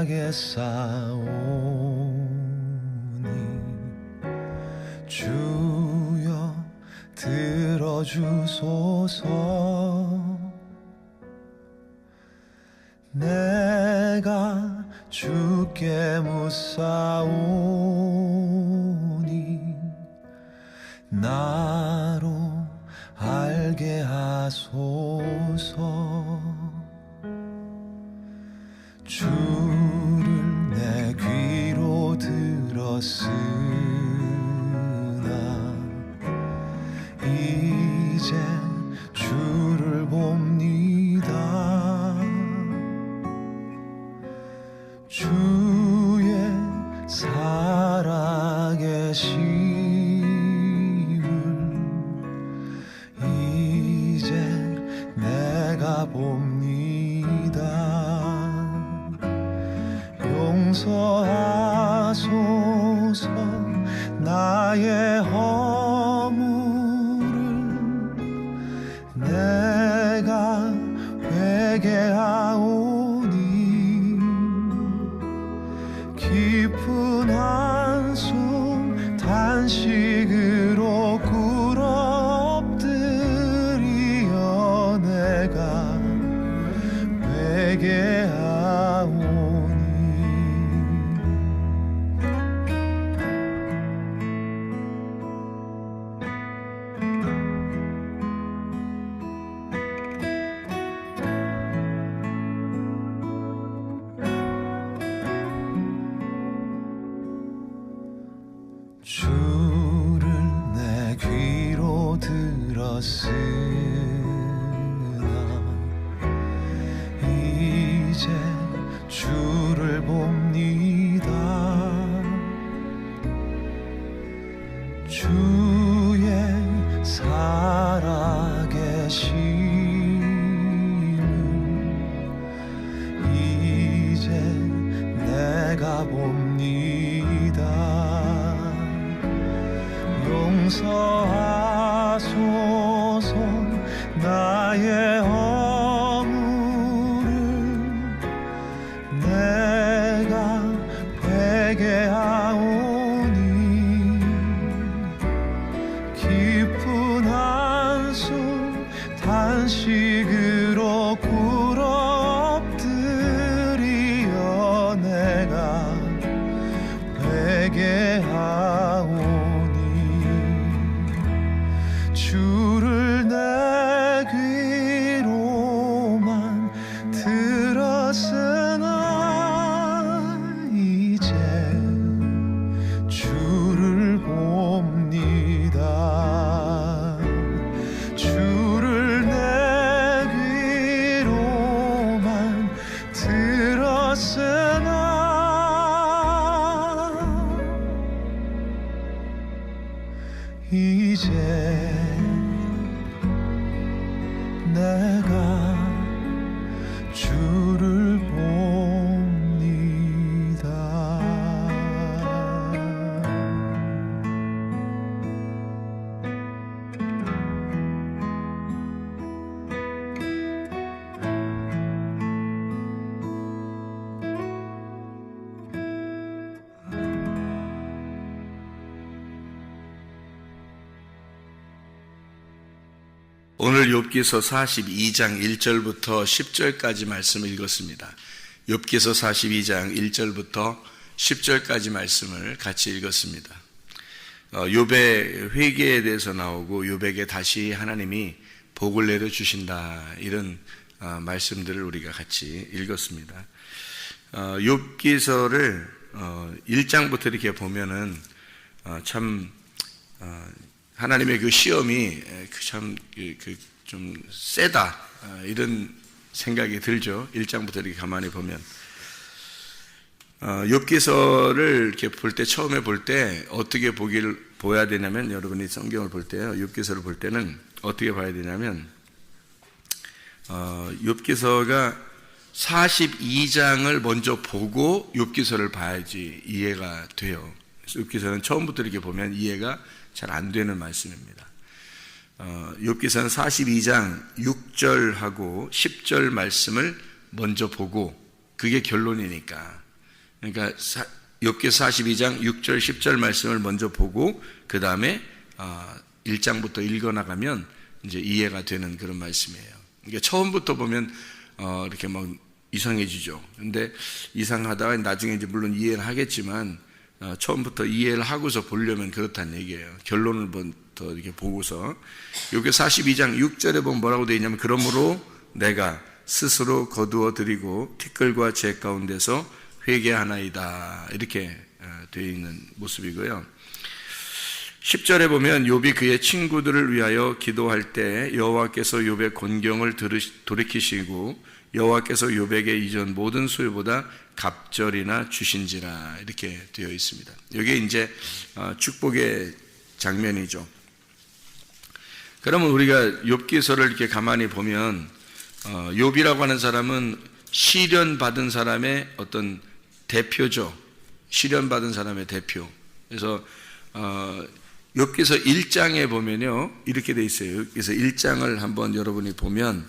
간절하게 싸우니 주여 들어주소서. 내가 주께 묻사오니 나로 알게 하소서. 주를 내 귀로 들었으나 이제 주를 봅니다. 주의 살아계심을 이제 내가 봅니다. 용서하소서 나의 허물을. 내가 회개하오니 깊은 한숨 단식으로 꿇어 엎드리어 내가 회개하오니 주를 내 귀로 들었으나 이제 주를 봅니다. 주의 살아계심을 이제 내가 봅니다. 용서하소서 나의 허물을. 내가 회개하오니 깊은 한숨 단식으로 꿇어 엎드리어 내가 회개하오니 주를 내 귀로만 들었으나 이제 주를 봅니다. 주를 내 귀로만 들었으나 이제 내가 주를 봅니다. 오늘 욥기서 42장 1절부터 10절까지 말씀을 읽었습니다. 욥기서 42장 1절부터 10절까지 말씀을 같이 읽었습니다. 욥의 회개에 대해서 나오고 욥에게 다시 하나님이 복을 내려주신다, 이런 말씀들을 우리가 같이 읽었습니다. 욥기서를 1장부터 이렇게 보면은 참 하나님의 그 시험이 참 좀 세다, 이런 생각이 들죠. 1장부터 이렇게 가만히 보면 욥기서를 이렇게 볼 때, 처음에 볼 때 어떻게 보야 되냐면, 여러분이 성경을 볼 때요, 욥기서를 볼 때는 어떻게 봐야 되냐면, 욥기서가 42장을 먼저 보고 욥기서를 봐야지 이해가 돼요. 욥기서는 처음부터 이렇게 보면 이해가 잘 안 되는 말씀입니다. 욥기서는 42장 6절하고 10절 말씀을 먼저 보고, 그게 결론이니까 그러니까 욥기서 42장 6절 10절 말씀을 먼저 보고 그 다음에 1장부터 읽어나가면 이제 이해가 되는 그런 말씀이에요. 그러니까 처음부터 보면 이렇게 막 이상해지죠. 근데 이상하다가 나중에 이제 물론 이해를 하겠지만 처음부터 이해를 하고서 보려면 그렇다는 얘기예요. 결론을 먼저 이렇게 보고서. 여기 42장 6절에 보면 뭐라고 되어 있냐면 그러므로 내가 스스로 거두어 드리고 티끌과 재 가운데서 회개하나이다 이렇게 되어 있는 모습이고요. 10절에 보면 욥이 그의 친구들을 위하여 기도할 때 여호와께서 욥의 곤경을 돌이키시고 여호와께서 욥에게 이전 모든 소유보다 갑절이나 주신지라 이렇게 되어 있습니다. 이게 이제 축복의 장면이죠. 그러면 우리가 욥기서를 이렇게 가만히 보면 욥이라고 하는 사람은 시련받은 사람의 어떤 대표죠. 시련받은 사람의 대표. 그래서 욥기서 1장에 보면요 이렇게 돼 있어요. 욥기서 1장을 한번 여러분이 보면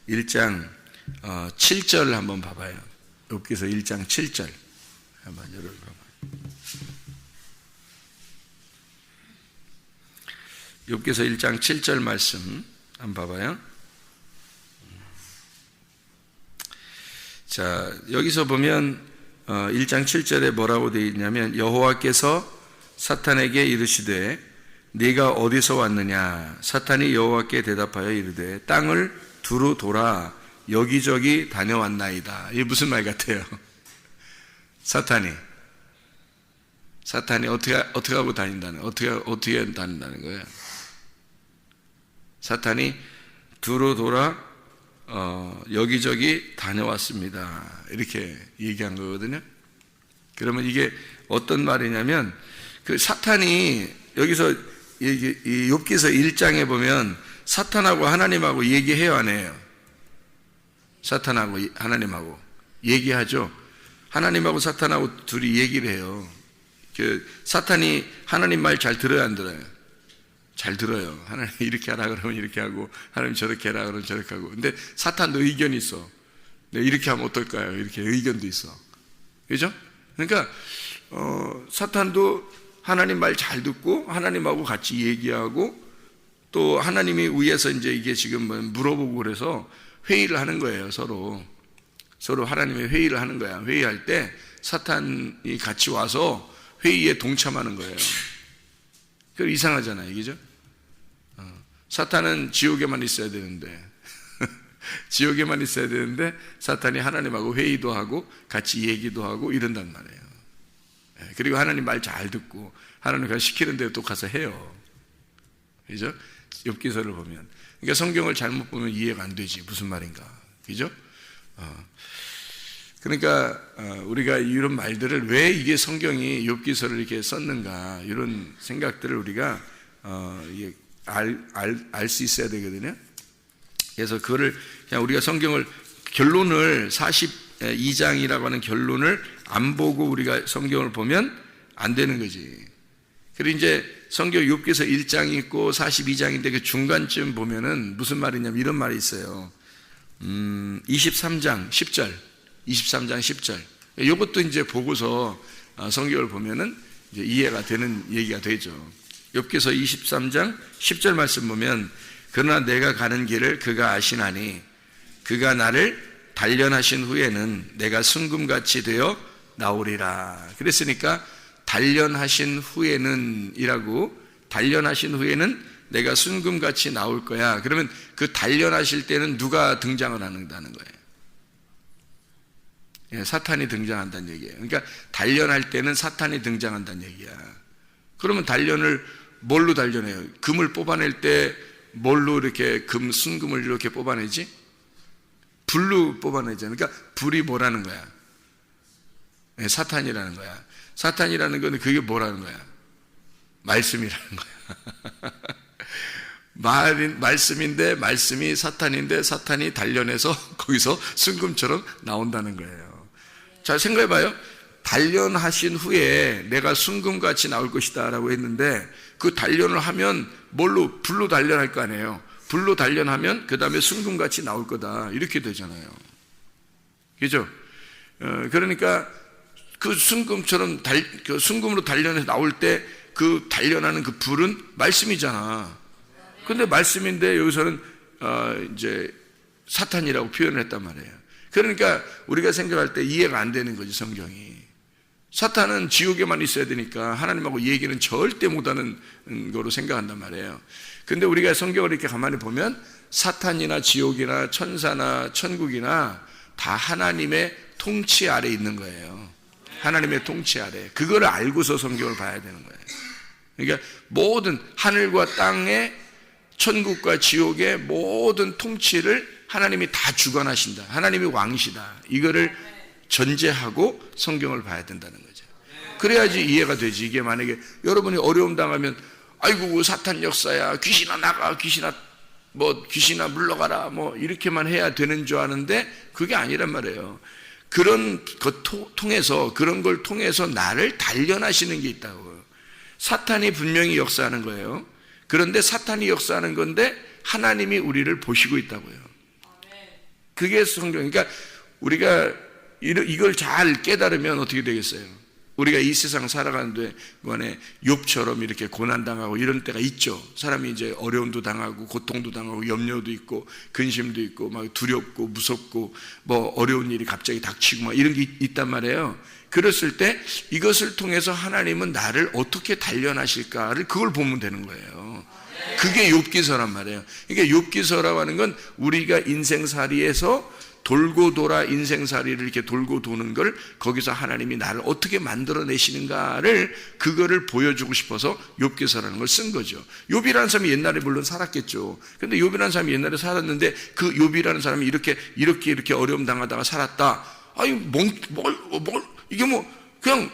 1장 7절을 한번 봐봐요. 욥기서 1장 7절 한번 여러분 봐봐요. 욥기서 1장 7절 말씀 한번 봐봐요. 자, 여기서 보면 1장 7절에 뭐라고 되어 있냐면 여호와께서 사탄에게 이르시되 네가 어디서 왔느냐? 사탄이 여호와께 대답하여 이르되 땅을 두루 돌아 여기저기 다녀왔나이다. 이게 무슨 말 같아요? 사탄이 어떻게 하고 다닌다는 어떻게 다닌다는 거예요? 사탄이 두루 돌아 여기저기 다녀왔습니다. 이렇게 얘기한 거거든요. 그러면 이게 어떤 말이냐면 그 사탄이 여기서 이 욥기서 1장에 보면 사탄하고 하나님하고 얘기해요, 안 해요? 사탄하고 하나님하고 얘기하죠. 하나님하고 사탄하고 둘이 얘기를 해요. 그 사탄이 하나님 말 잘 들어요, 안 들어요? 잘 들어요. 하나님 이렇게 하라 그러면 이렇게 하고 하나님 저렇게 하라 그러면 저렇게 하고. 근데 사탄도 의견이 있어. 네, 이렇게 하면 어떨까요? 이렇게 의견도 있어. 그죠? 그러니까 사탄도 하나님 말 잘 듣고 하나님하고 같이 얘기하고 또 하나님이 위에서 이제 이게 지금 물어보고 그래서 회의를 하는 거예요. 서로 하나님의 회의를 하는 거야. 회의할 때 사탄이 같이 와서 회의에 동참하는 거예요. 그 이상하잖아요, 그죠? 사탄은 지옥에만 있어야 되는데 지옥에만 있어야 되는데 사탄이 하나님하고 회의도 하고 같이 얘기도 하고 이런단 말이에요. 그리고 하나님 말 잘 듣고 하나님이 시키는 대로 또 가서 해요. 그죠? 욥기서를 보면. 그러니까 성경을 잘못 보면 이해가 안 되지. 무슨 말인가. 그죠? 그러니까 우리가 이런 말들을 왜 이게 성경이 욥기서를 이렇게 썼는가 이런 생각들을 우리가 알 수 있어야 되거든요. 그래서 그거를 그냥 우리가 성경을 결론을 42장이라고 하는 결론을 안 보고 우리가 성경을 보면 안 되는 거지. 그리고 이제 성경 욥기서 1장이 있고 42장인데 그 중간쯤 보면은 무슨 말이냐면 이런 말이 있어요. 23장 10절. 23장 10절. 이것도 이제 보고서 성경을 보면은 이제 이해가 되는 얘기가 되죠. 욥기서 23장 10절 말씀 보면 그러나 내가 가는 길을 그가 아시나니 그가 나를 단련하신 후에는 내가 순금같이 되어 나오리라. 그랬으니까 단련하신 후에는 이라고 단련하신 후에는 내가 순금같이 나올 거야. 그러면 그 단련하실 때는 누가 등장을 한다는 거예요? 예, 사탄이 등장한다는 얘기예요. 그러니까 단련할 때는 사탄이 등장한다는 얘기야. 그러면 단련을 뭘로 단련해요? 금을 뽑아낼 때 뭘로 이렇게 순금을 이렇게 뽑아내지? 불로 뽑아내잖아요. 그러니까 불이 뭐라는 거야? 네, 사탄이라는 거야. 사탄이라는 건 그게 뭐라는 거야? 말씀이라는 거야. 말씀인데 말씀이 사탄인데 사탄이 단련해서 거기서 순금처럼 나온다는 거예요. 자, 생각해봐요. 단련하신 후에 내가 순금같이 나올 것이다 라고 했는데 그 단련을 하면 뭘로? 불로 단련할 거 아니에요. 불로 단련하면 그 다음에 순금같이 나올 거다 이렇게 되잖아요. 그죠? 그러니까 그 순금처럼 그 순금으로 단련해서 나올 때 그 단련하는 그 불은 말씀이잖아. 근데 말씀인데 여기서는 이제 사탄이라고 표현을 했단 말이에요. 그러니까 우리가 생각할 때 이해가 안 되는 거지, 성경이. 사탄은 지옥에만 있어야 되니까 하나님하고 얘기는 절대 못하는 거로 생각한단 말이에요. 근데 우리가 성경을 이렇게 가만히 보면 사탄이나 지옥이나 천사나 천국이나 다 하나님의 통치 아래 있는 거예요. 하나님의 통치 아래. 그걸 알고서 성경을 봐야 되는 거예요. 그러니까 모든 하늘과 땅의 천국과 지옥의 모든 통치를 하나님이 다 주관하신다. 하나님이 왕이시다. 이거를 전제하고 성경을 봐야 된다는 거죠. 그래야지 이해가 되지. 이게 만약에 여러분이 어려움 당하면 아이고 사탄 역사야, 귀신아 나가, 귀신아 물러가라, 이렇게만 해야 되는 줄 아는데 그게 아니란 말이에요. 그런 걸 통해서 나를 단련하시는 게 있다고. 사탄이 분명히 역사하는 거예요. 그런데 사탄이 역사하는 건데 하나님이 우리를 보시고 있다고요. 그게 성경. 그러니까 우리가 이걸 잘 깨달으면 어떻게 되겠어요? 우리가 이 세상 살아가는데 그간에 욥처럼 이렇게 고난당하고 이런 때가 있죠. 사람이 이제 어려움도 당하고 고통도 당하고 염려도 있고 근심도 있고 막 두렵고 무섭고 어려운 일이 갑자기 닥치고 막 이런 게 있단 말이에요. 그랬을 때 이것을 통해서 하나님은 나를 어떻게 단련하실까를 그걸 보면 되는 거예요. 그게 욥기서란 말이에요. 그러니까 욥기서라고 하는 건 우리가 인생살이에서 돌고 돌아 인생살이를 이렇게 돌고 도는 걸 거기서 하나님이 나를 어떻게 만들어내시는가를 그거를 보여주고 싶어서 욥기서라는 걸 쓴 거죠. 욥이라는 사람이 옛날에 물론 살았겠죠. 근데 욥이라는 사람이 옛날에 살았는데 그 욥이라는 사람이 이렇게 어려움 당하다가 살았다. 아니 이게 그냥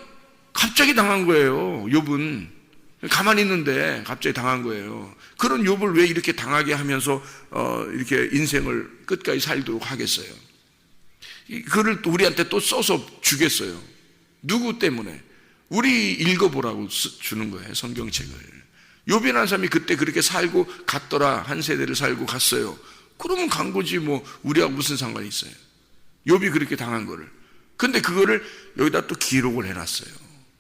갑자기 당한 거예요. 욥은 가만히 있는데 갑자기 당한 거예요. 그런 욥을 왜 이렇게 당하게 하면서 이렇게 인생을 끝까지 살도록 하겠어요? 그를 우리한테 또 써서 주겠어요. 누구 때문에? 우리 읽어보라고 주는 거예요, 성경책을. 욥이라는 사람이 그때 그렇게 살고 갔더라. 한 세대를 살고 갔어요. 그러면 간 거지 우리하고 무슨 상관이 있어요? 욥이 그렇게 당한 거를. 근데 그거를 여기다 또 기록을 해놨어요.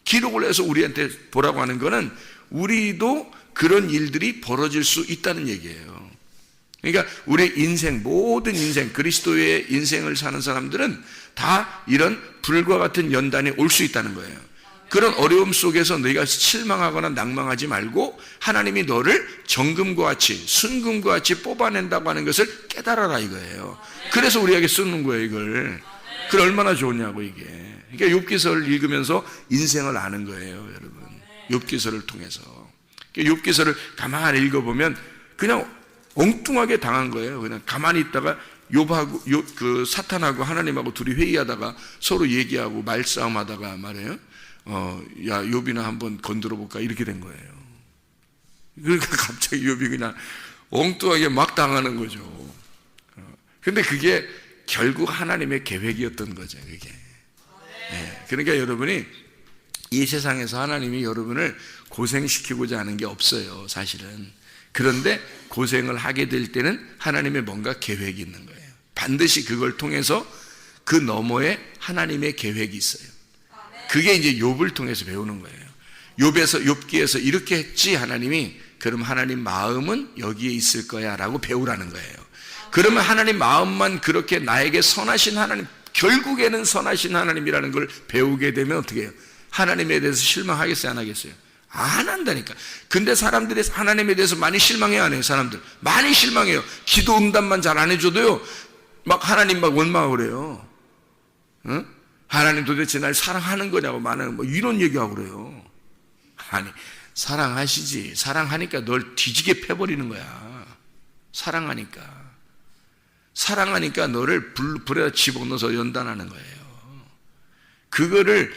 기록을 해서 우리한테 보라고 하는 거는 우리도 그런 일들이 벌어질 수 있다는 얘기예요. 그러니까 우리 인생, 모든 인생, 그리스도의 인생을 사는 사람들은 다 이런 불과 같은 연단에 올 수 있다는 거예요. 그런 어려움 속에서 너희가 실망하거나 낭망하지 말고 하나님이 너를 정금과 같이 순금과 같이 뽑아낸다고 하는 것을 깨달아라 이거예요. 그래서 우리에게 쓰는 거예요, 이걸. 그게 얼마나 좋냐고 이게. 그러니까 욥기서를 읽으면서 인생을 아는 거예요, 여러분. 욥기서를 통해서. 욥기서를 가만히 읽어보면 그냥 엉뚱하게 당한 거예요. 그냥 가만히 있다가 그 사탄하고 하나님하고 둘이 회의하다가 서로 얘기하고 말싸움하다가 말이에요. 야 욥이나 한번 건드려 볼까 이렇게 된 거예요. 그러니까 갑자기 욥이 그냥 엉뚱하게 막 당하는 거죠. 근데 그게 결국 하나님의 계획이었던 거죠, 그게. 네. 그러니까 여러분이 이 세상에서 하나님이 여러분을 고생시키고자 하는 게 없어요, 사실은. 그런데 고생을 하게 될 때는 하나님의 뭔가 계획이 있는 거예요. 반드시 그걸 통해서 그 너머에 하나님의 계획이 있어요. 그게 이제 욥을 통해서 배우는 거예요. 욥기에서 이렇게 했지 하나님이. 그럼 하나님 마음은 여기에 있을 거야 라고 배우라는 거예요. 그러면 하나님 마음만 그렇게 나에게 선하신 하나님, 결국에는 선하신 하나님이라는 걸 배우게 되면 어떻게 해요? 하나님에 대해서 실망하겠어요, 안 하겠어요? 안 한다니까. 근데 사람들이 하나님에 대해서 많이 실망해요, 안 해요? 사람들 많이 실망해요. 기도 응답만 잘 안 해줘도요 막 하나님 막 원망하고 그래요. 응? 하나님 도대체 날 사랑하는 거냐고 많은 이런 얘기하고 그래요. 아니 사랑하시지. 사랑하니까 널 뒤지게 패버리는 거야. 사랑하니까 너를 불에다 집어넣어서 연단하는 거예요. 그거를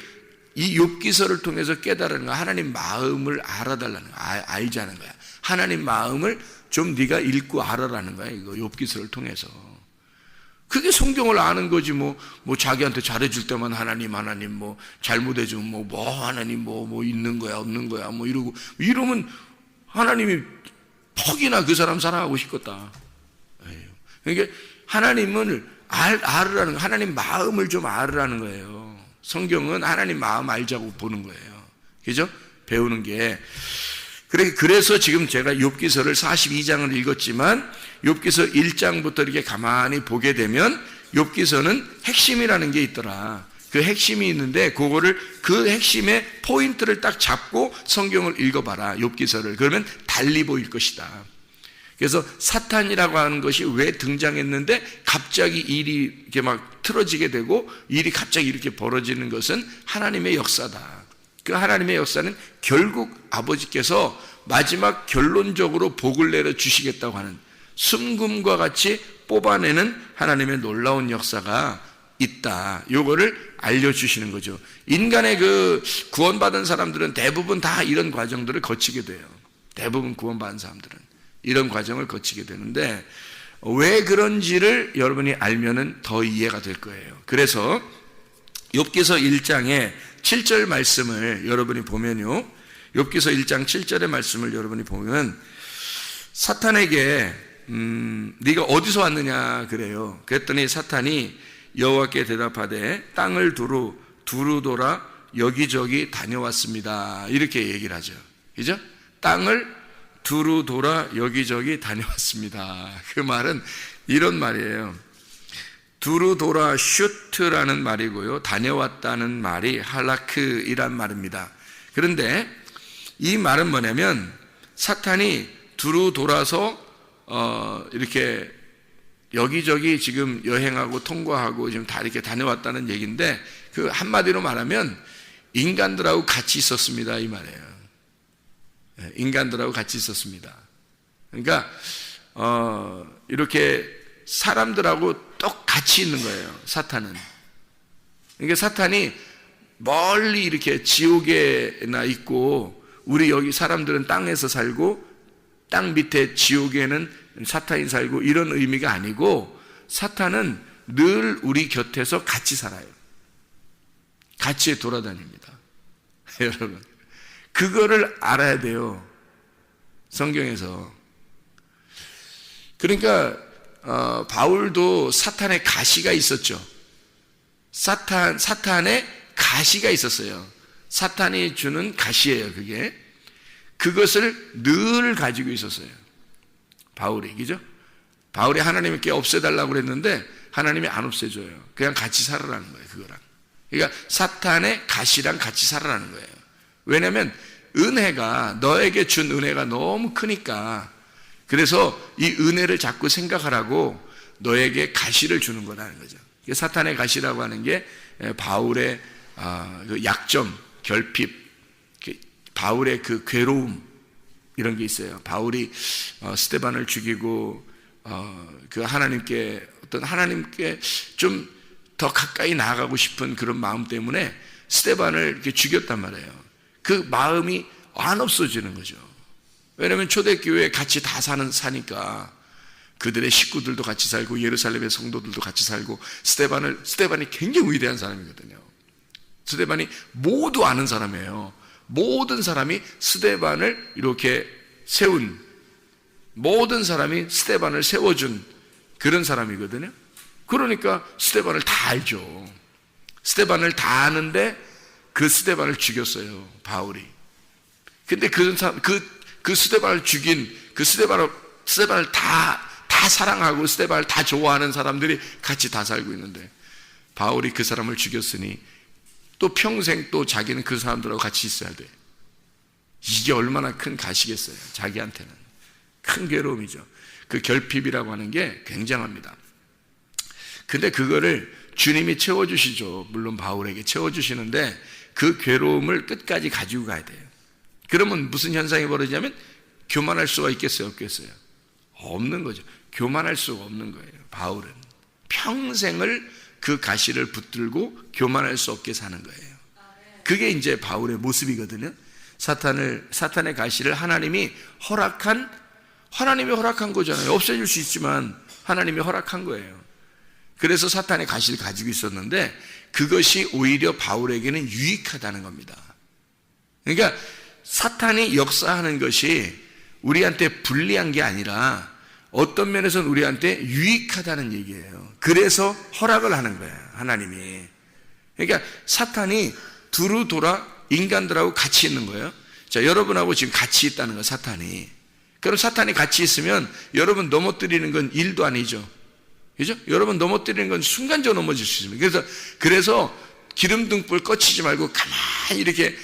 이 욥기서를 통해서 깨달은 거야. 하나님 마음을 알아달라는 거야. 알자는 거야. 하나님 마음을 좀 네가 읽고 알아라는 거야. 이거 욥기서를 통해서. 그게 성경을 아는 거지. 자기한테 잘해줄 때만 하나님 잘못해주면 하나님 있는 거야 없는 거야 이러면 하나님이 퍽이나 그 사람 사랑하고 싶겠다. 그러니까 하나님을 알으라는 거예요. 하나님 마음을 좀 알으라는 거예요. 성경은 하나님 마음 알자고 보는 거예요. 그죠? 배우는 게. 그래서 지금 제가 욥기서를 42장을 읽었지만 욥기서 1장부터 이렇게 가만히 보게 되면 욥기서는 핵심이라는 게 있더라. 그 핵심이 있는데 그 핵심의 포인트를 딱 잡고 성경을 읽어봐라. 욥기서를. 그러면 달리 보일 것이다. 그래서 사탄이라고 하는 것이 왜 등장했는데 갑자기 일이 이렇게 막 틀어지게 되고 일이 갑자기 이렇게 벌어지는 것은 하나님의 역사다. 그 하나님의 역사는 결국 아버지께서 마지막 결론적으로 복을 내려 주시겠다고 하는 순금과 같이 뽑아내는 하나님의 놀라운 역사가 있다. 요거를 알려주시는 거죠. 인간의 그 구원받은 사람들은 대부분 다 이런 과정들을 거치게 돼요. 대부분 구원받은 사람들은 이런 과정을 거치게 되는데 왜 그런지를 여러분이 알면은 더 이해가 될 거예요. 그래서 욥기서 1장의 7절 말씀을 여러분이 보면요. 욥기서 1장 7절의 말씀을 여러분이 보면 사탄에게 네가 어디서 왔느냐 그래요. 그랬더니 사탄이 여호와께 대답하되 땅을 두루 돌아 여기저기 다녀왔습니다. 이렇게 얘기를 하죠. 그죠? 땅을 두루 돌아 여기저기 다녀왔습니다. 그 말은 이런 말이에요. 두루 돌아 슈트라는 말이고요. 다녀왔다는 말이 할라크이란 말입니다. 그런데 이 말은 뭐냐면 사탄이 두루 돌아서 이렇게 여기저기 지금 여행하고 통과하고 지금 다 이렇게 다녀왔다는 얘기인데 그 한마디로 말하면 인간들하고 같이 있었습니다. 이 말이에요. 인간들하고 같이 있었습니다. 그러니까 이렇게 사람들하고 똑같이 있는 거예요. 사탄은. 그러니까 사탄이 멀리 이렇게 지옥에나 있고 우리 여기 사람들은 땅에서 살고 땅 밑에 지옥에는 사탄이 살고 이런 의미가 아니고 사탄은 늘 우리 곁에서 같이 살아요. 같이 돌아다닙니다. 여러분 그거를 알아야 돼요. 성경에서. 그러니까 바울도 사탄의 가시가 있었죠. 사탄의 가시가 있었어요. 사탄이 주는 가시예요. 그것을 늘 가지고 있었어요. 바울이. 그죠? 바울이 하나님께 없애달라고 그랬는데 하나님이 안 없애줘요. 그냥 같이 살아라는 거예요. 그거랑. 그러니까 사탄의 가시랑 같이 살아라는 거예요. 왜냐하면 은혜가 너에게 준 은혜가 너무 크니까 그래서 이 은혜를 자꾸 생각하라고 너에게 가시를 주는 거라는 거죠. 사탄의 가시라고 하는 게 바울의 약점, 결핍, 바울의 그 괴로움 이런 게 있어요. 바울이 스데반을 죽이고 그 하나님께 좀 더 가까이 나아가고 싶은 그런 마음 때문에 스데반을 이렇게 죽였단 말이에요. 그 마음이 안 없어지는 거죠. 왜냐하면 초대교회에 같이 다 사니까 그들의 식구들도 같이 살고 예루살렘의 성도들도 같이 살고 스데반이 굉장히 위대한 사람이거든요. 스데반이 모두 아는 사람이에요. 모든 사람이 스데반을 이렇게 세운 모든 사람이 스데반을 세워준 그런 사람이거든요. 그러니까 스데반을 다 알죠. 스데반을 다 아는데 그 스데반을 죽였어요. 바울이. 근데 그 스데반을 죽인 그 스데반을 다 사랑하고 스데반을 다 좋아하는 사람들이 같이 다 살고 있는데 바울이 그 사람을 죽였으니 또 평생 또 자기는 그 사람들하고 같이 있어야 돼. 이게 얼마나 큰 가시겠어요. 자기한테는 큰 괴로움이죠. 그 결핍이라고 하는 게 굉장합니다. 근데 그거를 주님이 채워주시죠. 물론 바울에게 채워주시는데 그 괴로움을 끝까지 가지고 가야 돼요. 그러면 무슨 현상이 벌어지냐면 교만할 수가 있겠어요? 없겠어요? 없는 거죠. 교만할 수가 없는 거예요. 바울은 평생을 그 가시를 붙들고 교만할 수 없게 사는 거예요. 그게 이제 바울의 모습이거든요. 사탄의 가시를 하나님이 허락한 거잖아요. 없애줄 수 있지만 하나님이 허락한 거예요. 그래서 사탄의 가시를 가지고 있었는데 그것이 오히려 바울에게는 유익하다는 겁니다. 그러니까 사탄이 역사하는 것이 우리한테 불리한 게 아니라 어떤 면에서는 우리한테 유익하다는 얘기예요. 그래서 허락을 하는 거예요. 하나님이. 그러니까 사탄이 두루 돌아 인간들하고 같이 있는 거예요. 자, 여러분하고 지금 같이 있다는 거예요, 사탄이. 그럼 사탄이 같이 있으면 여러분 넘어뜨리는 건 일도 아니죠. 그죠? 여러분 넘어뜨리는 건 순간적으로 넘어질 수 있습니다. 그래서 기름등불 꺼치지 말고 가만히 이렇게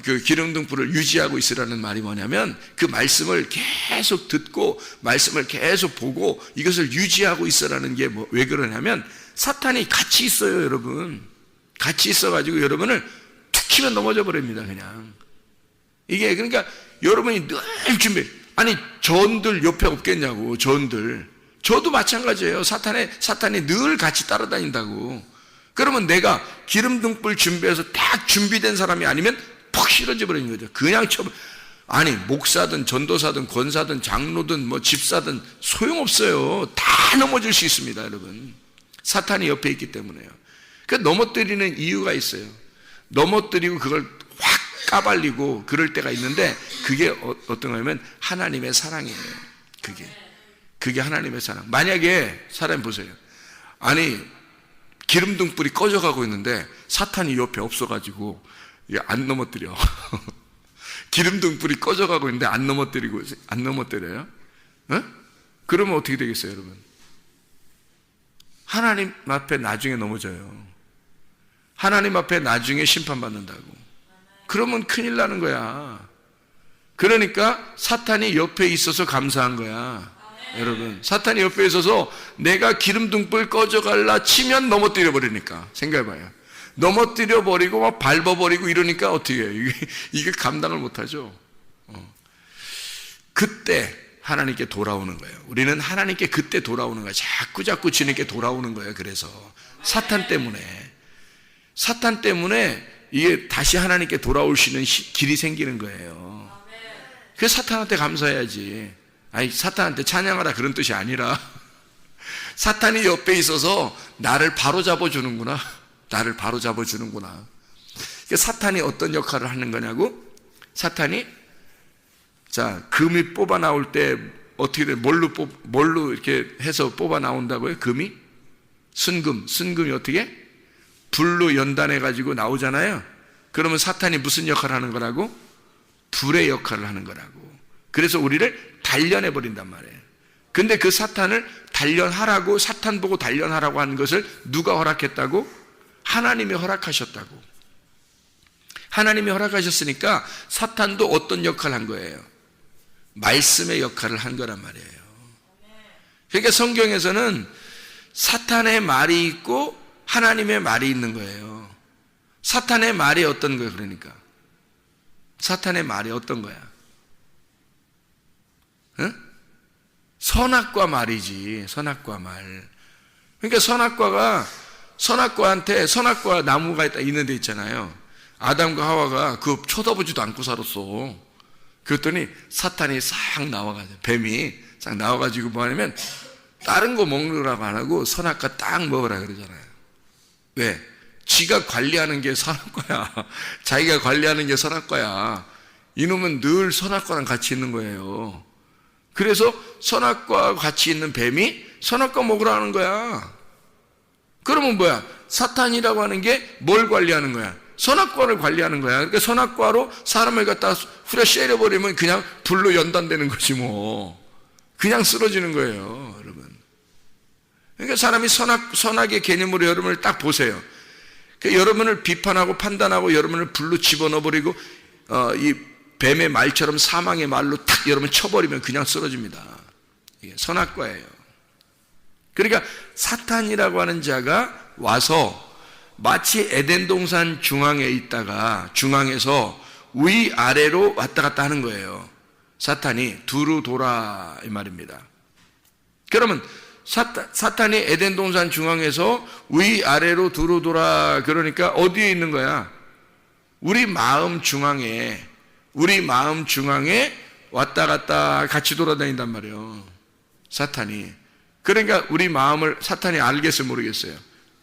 그 기름등불을 유지하고 있으라는 말이 뭐냐면 그 말씀을 계속 듣고 말씀을 계속 보고 이것을 유지하고 있으라는 게 왜 그러냐면 사탄이 같이 있어요, 여러분. 같이 있어가지고 여러분을 툭 치면 넘어져 버립니다, 그냥. 이게 그러니까 여러분이 늘 준비. 아니 전들 옆에 없겠냐고, 전들. 저도 마찬가지예요. 사탄이 늘 같이 따라다닌다고. 그러면 내가 기름등불 준비해서 딱 준비된 사람이 아니면 퍽 실어져 버리는 거죠. 그냥 아니 목사든 전도사든 권사든 장로든 뭐 집사든 소용없어요. 다 넘어질 수 있습니다, 여러분. 사탄이 옆에 있기 때문에요. 그 넘어뜨리는 이유가 있어요. 넘어뜨리고 그걸 확 까발리고 그럴 때가 있는데 그게 어떤 거냐면 하나님의 사랑이에요. 그게 하나님의 사랑. 만약에 사람 보세요. 아니 기름등불이 꺼져가고 있는데 사탄이 옆에 없어가지고 안 넘어뜨려. 기름등불이 꺼져가고 있는데 안 넘어뜨려요? 어? 그러면 어떻게 되겠어요, 여러분? 하나님 앞에 나중에 넘어져요. 하나님 앞에 나중에 심판받는다고. 그러면 큰일 나는 거야. 그러니까 사탄이 옆에 있어서 감사한 거야. 여러분, 사탄이 옆에 있어서 내가 기름등불 꺼져갈라 치면 넘어뜨려 버리니까. 생각해봐요. 넘어뜨려 버리고 막 밟아버리고 이러니까 어떻게 해요? 이게 감당을 못하죠. 그때 하나님께 돌아오는 거예요. 우리는 하나님께 그때 돌아오는 거예요. 자꾸 주님께 돌아오는 거예요. 그래서 사탄 때문에 이게 다시 하나님께 돌아올 수 있는 길이 생기는 거예요. 그래서 사탄한테 감사해야지. 아니 사탄한테 찬양하라 그런 뜻이 아니라 사탄이 옆에 있어서 나를 바로잡아 주는구나. 그러니까 사탄이 어떤 역할을 하는 거냐고? 사탄이 자 금이 뽑아 나올 때 어떻게 돼? 뭘로 이렇게 해서 뽑아 나온다고요? 금이? 순금이 어떻게? 불로 연단해 가지고 나오잖아요. 그러면 사탄이 무슨 역할을 하는 거라고? 불의 역할을 하는 거라고. 그래서 우리를 단련해 버린단 말이에요. 근데 그 사탄을 단련하라고, 사탄 보고 단련하라고 하는 것을 누가 허락했다고? 하나님이 허락하셨다고. 하나님이 허락하셨으니까 사탄도 어떤 역할을 한 거예요? 말씀의 역할을 한 거란 말이에요. 그러니까 성경에서는 사탄의 말이 있고 하나님의 말이 있는 거예요. 사탄의 말이 어떤 거예요? 그러니까 사탄의 말이 어떤 거야? 응? 선악과 말이지. 선악과 말. 그러니까 선악과한테 선악과 나무가 있는 데 있잖아요. 아담과 하와가 그거 쳐다보지도 않고 살았어. 그랬더니 사탄이 싹 나와가지고, 뱀이 싹 나와가지고 뭐 하냐면 다른 거 먹으라고 안 하고 선악과 딱 먹으라 그러잖아요. 왜? 지가 관리하는 게 선악과야. 자기가 관리하는 게 선악과야. 이놈은 늘 선악과랑 같이 있는 거예요. 그래서 선악과와 같이 있는 뱀이 선악과 먹으라는 거야. 그러면 뭐야? 사탄이라고 하는 게 뭘 관리하는 거야? 선악과를 관리하는 거야. 그러니까 선악과로 사람을 갖다 후려 쉐려버리면 그냥 불로 연단되는 거지 뭐. 그냥 쓰러지는 거예요, 여러분. 그러니까 사람이 선악의 개념으로 여러분을 딱 보세요. 그러니까 여러분을 비판하고 판단하고 여러분을 불로 집어넣어버리고 이 뱀의 말처럼 사망의 말로 탁 여러분 쳐버리면 그냥 쓰러집니다. 이게 선악과예요. 그러니까 사탄이라고 하는 자가 와서 마치 에덴 동산 중앙에 있다가 중앙에서 위아래로 왔다 갔다 하는 거예요. 사탄이 두루 돌아 이 말입니다. 그러면 사탄이 에덴 동산 중앙에서 위아래로 두루 돌아 그러니까 어디에 있는 거야? 우리 마음 중앙에 왔다 갔다 같이 돌아다닌단 말이에요. 사탄이. 그러니까 우리 마음을 사탄이 알겠어요, 모르겠어요?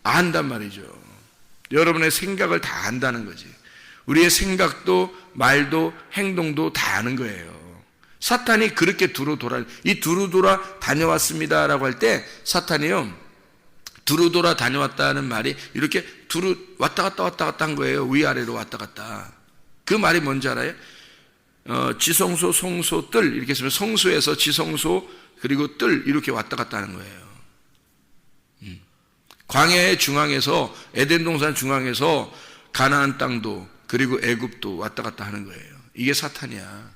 안단 말이죠. 여러분의 생각을 다 안다는 거지. 우리의 생각도 말도 행동도 다 아는 거예요. 사탄이 그렇게 두루 돌아 다녀왔습니다라고 할 때 사탄이요 두루 돌아 다녀왔다는 말이 이렇게 두루 왔다 갔다 한 거예요. 위아래로 왔다 갔다. 그 말이 뭔지 알아요? 지성소, 성소, 뜰 이렇게 쓰면 성소에서 지성소 그리고 뜰 이렇게 왔다 갔다 하는 거예요. 광야의 중앙에서 에덴 동산 중앙에서 가나안 땅도 그리고 애굽도 왔다 갔다 하는 거예요. 이게 사탄이야.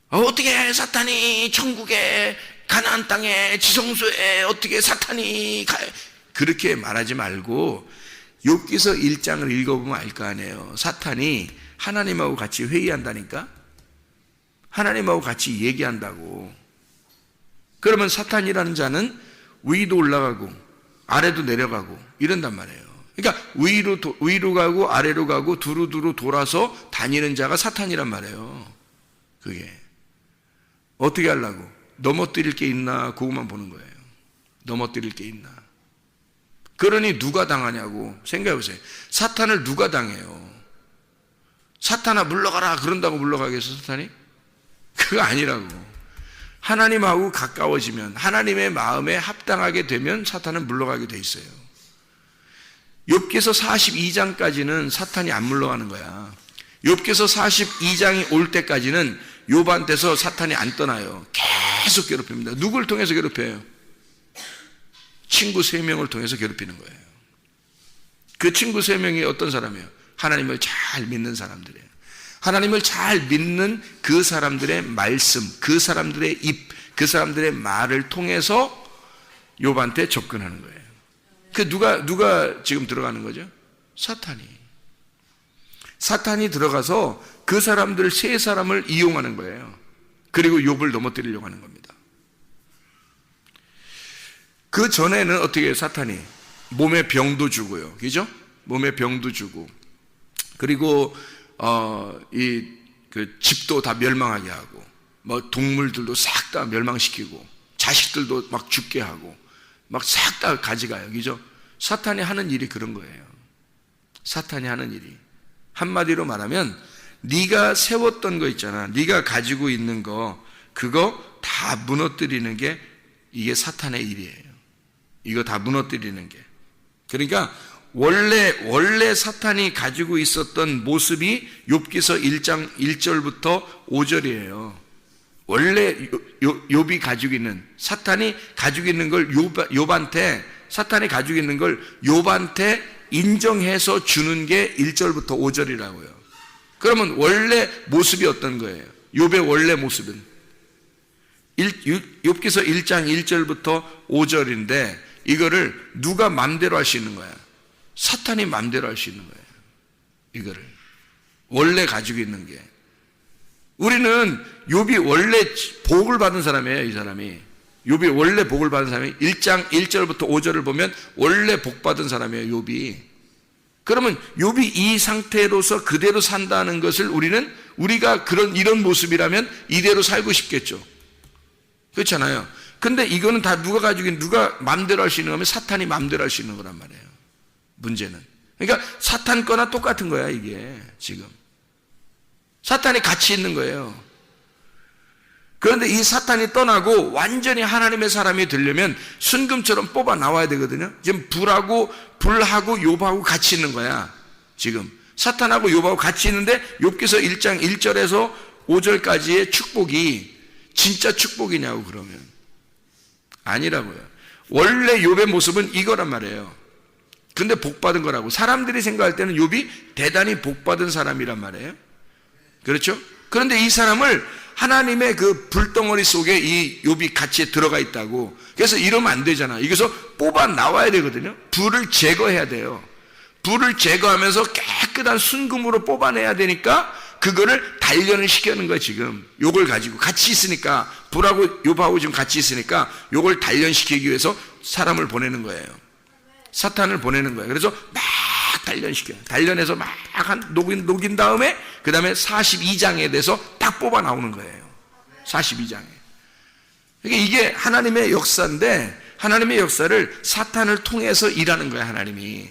어떻게 사탄이 천국에 가나안 땅에 지성소에 어떻게 사탄이 가요? 그렇게 말하지 말고 욥기서 1장을 읽어보면 알 거 아니에요. 사탄이 하나님하고 같이 회의한다니까? 하나님하고 같이 얘기한다고. 그러면 사탄이라는 자는 위도 올라가고 아래도 내려가고 이런단 말이에요. 그러니까 위로 가고 아래로 가고 두루두루 돌아서 다니는 자가 사탄이란 말이에요. 그게 어떻게 하려고? 넘어뜨릴 게 있나 그것만 보는 거예요. 넘어뜨릴 게 있나. 그러니 누가 당하냐고 생각해보세요. 사탄을 누가 당해요? 사탄아 물러가라 그런다고 물러가겠어 사탄이? 그거 아니라고. 하나님하고 가까워지면 하나님의 마음에 합당하게 되면 사탄은 물러가게 돼 있어요. 욥기서 42장까지는 사탄이 안 물러가는 거야. 욥기서 42장이 올 때까지는 욥한테서 사탄이 안 떠나요. 계속 괴롭힙니다. 누굴 통해서 괴롭혀요? 친구 3명을 통해서 괴롭히는 거예요. 그 친구 3명이 어떤 사람이에요? 하나님을 잘 믿는 사람들이에요. 하나님을 잘 믿는 그 사람들의 말씀, 그 사람들의 입, 그 사람들의 말을 통해서 욥한테 접근하는 거예요. 그 누가 지금 들어가는 거죠? 사탄이 들어가서 그 사람들 3사람을 이용하는 거예요. 그리고 욥을 넘어뜨리려고 하는 겁니다. 그 전에는 어떻게 해요? 사탄이 몸에 병도 주고요, 그죠? 몸에 병도 주고, 그리고 그 집도 다 멸망하게 하고, 뭐 동물들도 싹 다 멸망시키고, 자식들도 막 죽게 하고, 막 싹 다 가져가요, 그죠? 사탄이 하는 일이 그런 거예요. 사탄이 하는 일이 한마디로 말하면 네가 세웠던 거 있잖아, 네가 가지고 있는 거, 그거 다 무너뜨리는 게 이게 사탄의 일이에요. 이거 다 무너뜨리는 게. 그러니까 원래 사탄이 가지고 있었던 모습이 욥기서 1장 1절부터 5절이에요. 원래 욥이 가지고 있는, 사탄이 가지고 있는 걸 욥한테, 사탄이 가지고 있는 걸 욥한테 인정해서 주는 게 1절부터 5절이라고요. 그러면 원래 모습이 어떤 거예요? 욥의 원래 모습은 욥기서 1장 1절부터 5절인데 이거를 누가 맘대로 할 수 있는 거야? 사탄이 맘대로 할 수 있는 거예요. 이거를 원래 가지고 있는 게. 우리는 욥이 원래 복을 받은 사람이에요. 이 사람이 욥이 원래 복을 받은 사람이 1장 1절부터 5절을 보면 원래 복 받은 사람이에요, 욥이. 그러면 욥이 이 상태로서 그대로 산다는 것을 우리가 이런 모습이라면 이대로 살고 싶겠죠. 그렇잖아요. 근데 이거는 다 누가 가지고 있는, 누가 맘대로 할 수 있는 거면 사탄이 맘대로 할 수 있는 거란 말이에요. 문제는. 그러니까 사탄 거나 똑같은 거야, 이게 지금. 사탄이 같이 있는 거예요. 그런데 이 사탄이 떠나고 완전히 하나님의 사람이 되려면 순금처럼 뽑아 나와야 되거든요. 지금 불하고 욥하고 같이 있는 거야. 지금 사탄하고 욥하고 같이 있는데 욥기서 1장 1절에서 5절까지의 축복이 진짜 축복이냐고 그러면 아니라고요. 원래 욥의 모습은 이거란 말이에요. 근데 복 받은 거라고. 사람들이 생각할 때는 욥이 대단히 복 받은 사람이란 말이에요. 그렇죠? 그런데 이 사람을 하나님의 그 불덩어리 속에 이 욥이 같이 들어가 있다고. 그래서 이러면 안 되잖아. 여기서 뽑아 나와야 되거든요. 불을 제거해야 돼요. 불을 제거하면서 깨끗한 순금으로 뽑아내야 되니까 그거를 단련을 시키는 거야. 지금 요걸 가지고 같이 있으니까, 불하고 욥하고 지금 같이 있으니까 요걸 단련시키기 위해서 사람을 보내는 거예요. 사탄을 보내는 거예요. 그래서 막 단련시켜요. 단련해서 막 녹인 다음에 그 다음에 42장에 대해서 딱 뽑아 나오는 거예요. 42장에. 그러니까 이게 하나님의 역사인데 하나님의 역사를 사탄을 통해서 일하는 거예요, 하나님이.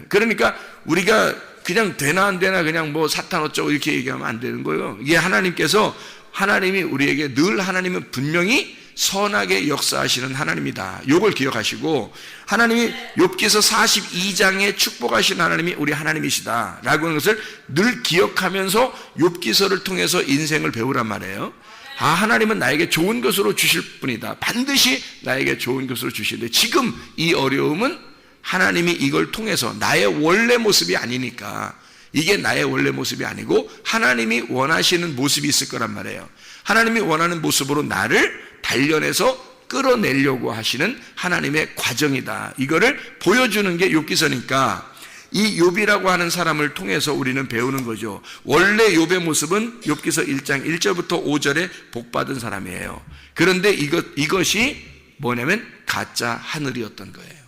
그러니까 우리가 그냥 되나 안 되나 그냥 뭐 사탄 어쩌고 이렇게 얘기하면 안 되는 거예요. 이게 하나님이 우리에게 늘 하나님은 분명히 선하게 역사하시는 하나님이다. 이걸 기억하시고, 하나님이 욥기서 42장에 축복하신 하나님이 우리 하나님이시다 라고 하는 것을 늘 기억하면서 욥기서를 통해서 인생을 배우란 말이에요. 아, 하나님은 나에게 좋은 것으로 주실 분이다. 반드시 나에게 좋은 것으로 주시는데, 지금 이 어려움은 하나님이 이걸 통해서 나의 원래 모습이 아니니까, 이게 나의 원래 모습이 아니고 하나님이 원하시는 모습이 있을 거란 말이에요. 하나님이 원하는 모습으로 나를 단련해서 끌어내려고 하시는 하나님의 과정이다. 이거를 보여주는 게 욥기서니까, 이 욥이라고 하는 사람을 통해서 우리는 배우는 거죠. 원래 욥의 모습은 욥기서 1장 1절부터 5절에 복받은 사람이에요. 그런데 이것이 뭐냐면 가짜 하늘이었던 거예요.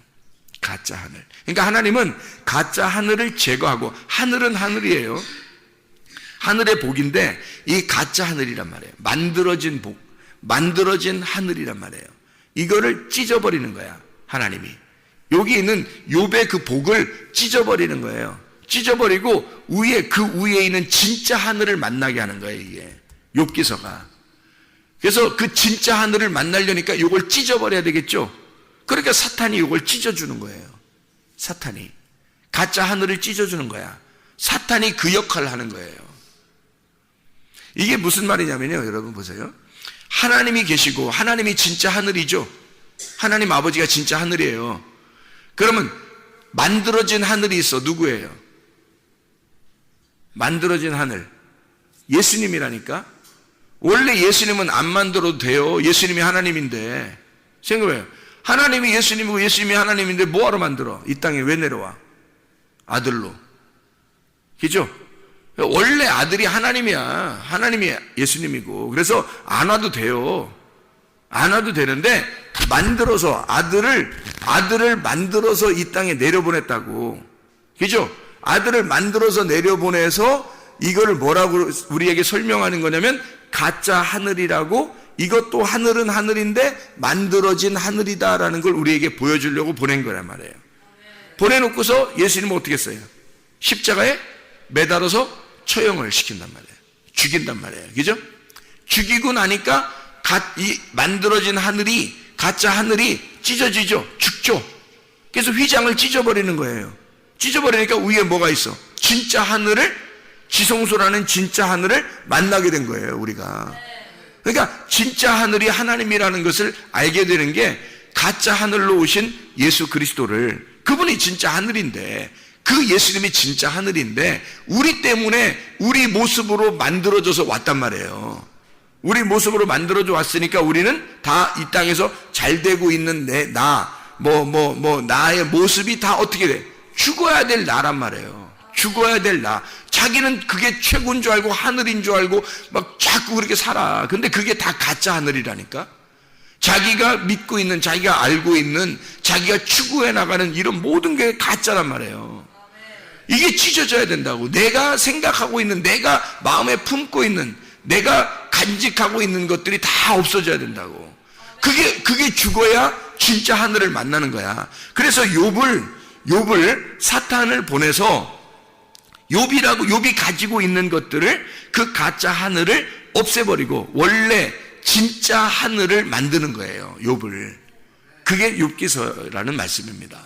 가짜 하늘. 그러니까 하나님은 가짜 하늘을 제거하고, 하늘은 하늘이에요. 하늘의 복인데 이 가짜 하늘이란 말이에요. 만들어진 복, 만들어진 하늘이란 말이에요. 이거를 찢어버리는 거야, 하나님이. 여기 있는 욥의 그 복을 찢어버리는 거예요. 찢어버리고 그 위에 있는 진짜 하늘을 만나게 하는 거예요, 이게 욥기서가. 그래서 그 진짜 하늘을 만나려니까 이걸 찢어버려야 되겠죠. 그러니까 사탄이 이걸 찢어주는 거예요. 사탄이 가짜 하늘을 찢어주는 거야. 사탄이 그 역할을 하는 거예요. 이게 무슨 말이냐면요, 여러분 보세요. 하나님이 계시고, 하나님이 진짜 하늘이죠. 하나님 아버지가 진짜 하늘이에요. 그러면 만들어진 하늘이 있어. 누구예요? 만들어진 하늘, 예수님이라니까. 원래 예수님은 안 만들어도 돼요. 예수님이 하나님인데. 생각해요. 하나님이 예수님이고 예수님이 하나님인데 뭐하러 만들어? 이 땅에 왜 내려와? 아들로. 그죠? 원래 아들이 하나님이야. 하나님이 예수님이고. 그래서 안 와도 돼요. 안 와도 되는데, 만들어서 아들을 만들어서 이 땅에 내려보냈다고. 그죠? 아들을 만들어서 내려보내서 이거를 뭐라고 우리에게 설명하는 거냐면, 가짜 하늘이라고, 이것도 하늘은 하늘인데 만들어진 하늘이다라는 걸 우리에게 보여주려고 보낸 거란 말이에요. 보내놓고서 예수님은 어떻게 했어요? 십자가에 매달아서 처형을 시킨단 말이에요. 죽인단 말이에요. 그죠? 죽이고 나니까 이 만들어진 하늘이, 가짜 하늘이 찢어지죠. 죽죠. 그래서 휘장을 찢어버리는 거예요. 찢어버리니까 위에 뭐가 있어? 진짜 하늘을, 지성소라는 진짜 하늘을 만나게 된 거예요, 우리가. 그러니까 진짜 하늘이 하나님이라는 것을 알게 되는 게, 가짜 하늘로 오신 예수 그리스도를, 그분이 진짜 하늘인데, 그 예수님이 진짜 하늘인데 우리 때문에 우리 모습으로 만들어져서 왔단 말이에요. 우리 모습으로 만들어져 왔으니까 우리는 다 이 땅에서 잘 되고 있는 나의 모습이 다 어떻게 돼? 죽어야 될 나란 말이에요. 죽어야 될 나. 자기는 그게 최고인 줄 알고 하늘인 줄 알고 막 자꾸 그렇게 살아. 근데 그게 다 가짜 하늘이라니까. 자기가 믿고 있는, 자기가 알고 있는, 자기가 추구해 나가는 이런 모든 게 가짜란 말이에요. 이게 찢어져야 된다고. 내가 생각하고 있는, 내가 마음에 품고 있는, 내가 간직하고 있는 것들이 다 없어져야 된다고. 그게 죽어야 진짜 하늘을 만나는 거야. 그래서 욥을 사탄을 보내서 욥이 가지고 있는 것들을, 그 가짜 하늘을 없애버리고 원래 진짜 하늘을 만드는 거예요, 욥을. 그게 욥기서라는 말씀입니다.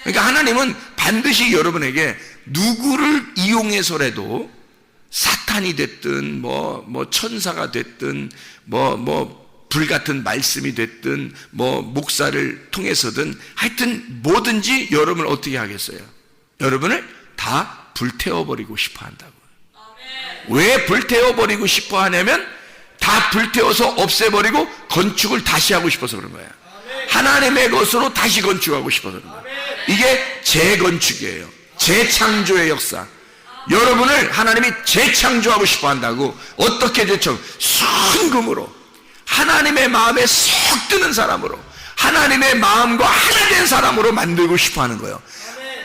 그러니까 하나님은 반드시 여러분에게 누구를 이용해서라도, 사탄이 됐든 천사가 됐든 불같은 말씀이 됐든 목사를 통해서든 하여튼 뭐든지 여러분을 어떻게 하겠어요? 여러분을 다 불태워버리고 싶어 한다고요. 왜 불태워버리고 싶어 하냐면 다 불태워서 없애버리고 건축을 다시 하고 싶어서 그런 거야. 하나님의 것으로 다시 건축하고 싶어서 그런 거야. 이게 재건축이에요. 재창조의 역사. 여러분을 하나님이 재창조하고 싶어 한다고. 어떻게 재창조? 순금으로, 하나님의 마음에 쏙 드는 사람으로, 하나님의 마음과 하나 된 사람으로 만들고 싶어 하는 거예요.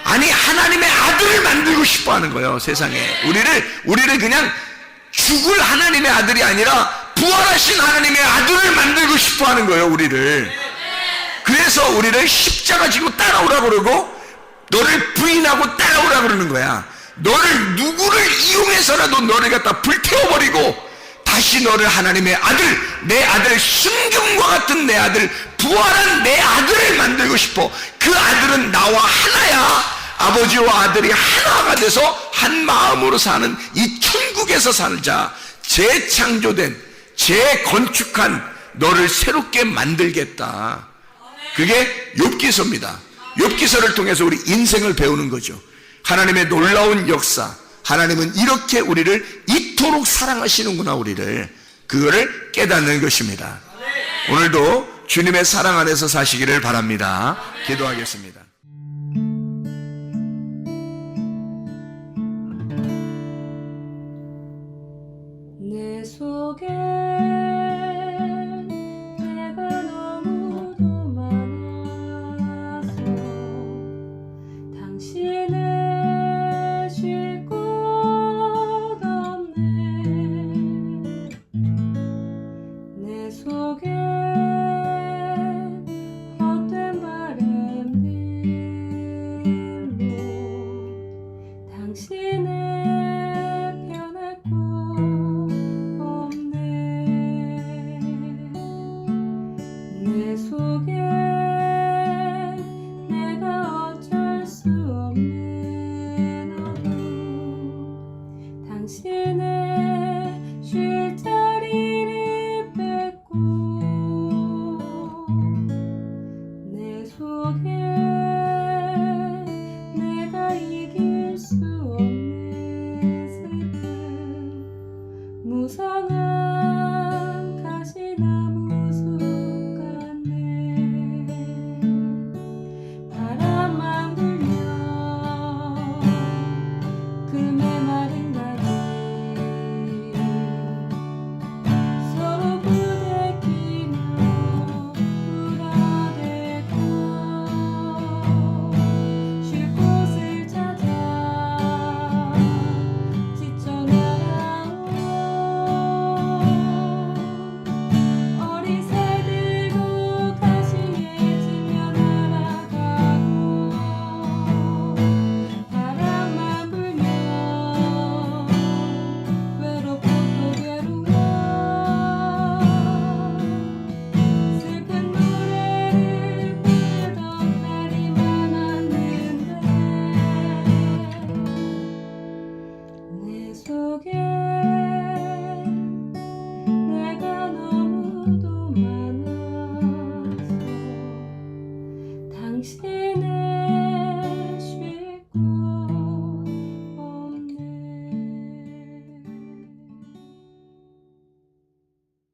아니, 하나님의 아들을 만들고 싶어 하는 거예요, 세상에. 우리를 그냥 죽을 하나님의 아들이 아니라 부활하신 하나님의 아들을 만들고 싶어 하는 거예요, 우리를. 그래서 우리를 십자가 지고 따라오라 그러고, 너를 부인하고 따라오라 그러는 거야. 너를 누구를 이용해서라도 너를 갖다 불태워버리고 다 다시 너를 하나님의 아들, 내 아들, 순금과 같은 내 아들, 부활한 내 아들을 만들고 싶어. 그 아들은 나와 하나야. 아버지와 아들이 하나가 돼서 한 마음으로 사는 이 천국에서 살자. 재창조된, 재건축한 너를 새롭게 만들겠다. 그게 욥기서입니다. 욥기서를 통해서 우리 인생을 배우는 거죠. 하나님의 놀라운 역사, 하나님은 이렇게 우리를 이토록 사랑하시는구나. 우리를, 그거를 깨닫는 것입니다. 오늘도 주님의 사랑 안에서 사시기를 바랍니다. 기도하겠습니다.